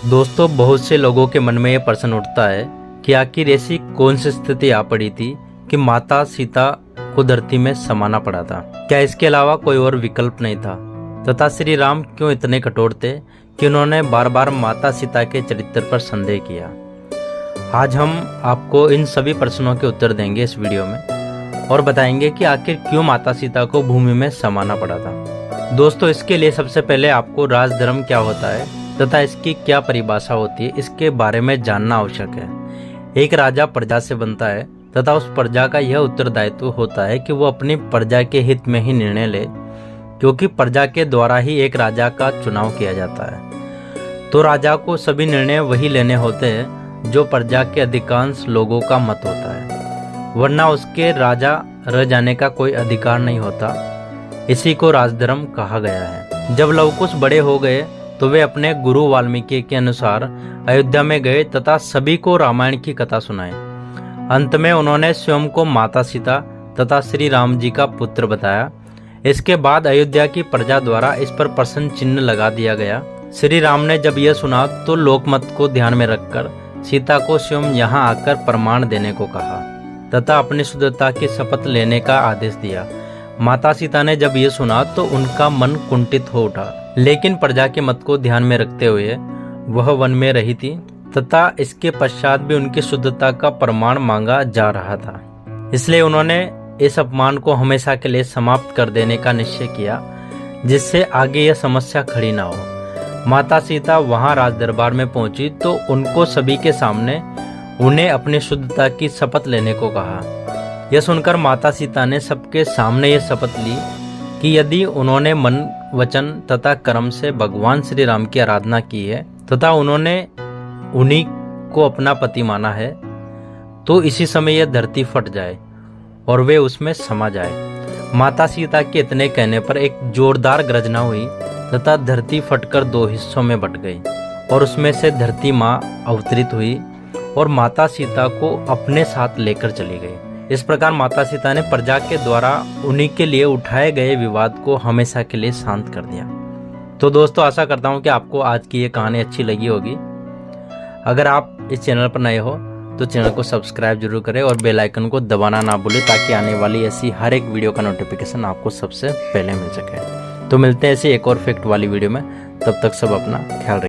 दोस्तों, बहुत से लोगों के मन में ये प्रश्न उठता है कि आखिर ऐसी कौन सी स्थिति आ पड़ी थी कि माता सीता को धरती में समाना पड़ा था। क्या इसके अलावा कोई और विकल्प नहीं था तथा श्री राम क्यों इतने कठोर थे कि उन्होंने बार बार माता सीता के चरित्र पर संदेह किया। आज हम आपको इन सभी प्रश्नों के उत्तर देंगे इस वीडियो में और बताएंगे कि आखिर क्यों माता सीता को भूमि में समाना पड़ा था। दोस्तों, इसके लिए सबसे पहले आपको राजधर्म क्या होता है तथा इसकी क्या परिभाषा होती है, इसके बारे में जानना आवश्यक है। एक राजा प्रजा से बनता है तथा उस प्रजा का यह उत्तरदायित्व होता है कि वो अपनी प्रजा के हित में ही निर्णय ले, क्योंकि प्रजा के द्वारा ही एक राजा का चुनाव किया जाता है। तो राजा को सभी निर्णय वही लेने होते हैं जो प्रजा के अधिकांश लोगों का मत होता है, वरना उसके राजा रह जाने का कोई अधिकार नहीं होता। इसी को राजधर्म कहा गया है। जब लवकुश बड़े हो गए तो वे अपने गुरु वाल्मीकि के अनुसार अयोध्या में गए तथा सभी को रामायण की कथा सुनाई। अंत में उन्होंने स्वयं को माता सीता तथा श्री राम जी का पुत्र बताया। इसके बाद अयोध्या की प्रजा द्वारा इस पर प्रश्न चिन्ह लगा दिया गया। श्री राम ने जब यह सुना तो लोकमत को ध्यान में रखकर सीता को स्वयं यहाँ आकर प्रमाण देने को कहा तथा अपनी शुद्धता की शपथ लेने का आदेश दिया। माता सीता ने जब ये सुना तो उनका मन कुंठित हो उठा, लेकिन प्रजा के मत को ध्यान में रखते हुए वह वन में रही थी तथा इसके पश्चात भी उनकी शुद्धता का प्रमाण मांगा जा रहा था। इसलिए उन्होंने इस अपमान को हमेशा के लिए समाप्त कर देने का निश्चय किया, जिससे आगे यह समस्या खड़ी ना हो। माता सीता वहां राजदरबार में पहुंची तो उनको सभी के सामने उन्हें अपनी शुद्धता की शपथ लेने को कहा। यह सुनकर माता सीता ने सबके सामने यह शपथ ली कि यदि उन्होंने मन, वचन तथा कर्म से भगवान श्री राम की आराधना की है तथा उन्होंने उन्हीं को अपना पति माना है, तो इसी समय यह धरती फट जाए और वे उसमें समा जाए। माता सीता के इतने कहने पर एक जोरदार गर्जना हुई तथा धरती फटकर दो हिस्सों में बट गई और उसमें से धरती माँ अवतरित हुई और माता सीता को अपने साथ लेकर चली गई। इस प्रकार माता सीता ने प्रजा के द्वारा उन्हीं के लिए उठाए गए विवाद को हमेशा के लिए शांत कर दिया। तो दोस्तों, आशा करता हूँ कि आपको आज की ये कहानी अच्छी लगी होगी। अगर आप इस चैनल पर नए हो तो चैनल को सब्सक्राइब जरूर करें और बेल आइकन को दबाना ना भूलें, ताकि आने वाली ऐसी हर एक वीडियो का नोटिफिकेशन आपको सबसे पहले मिल सके। तो मिलते हैं ऐसी एक और फैक्ट वाली वीडियो में। तब तक सब अपना ख्याल रखें।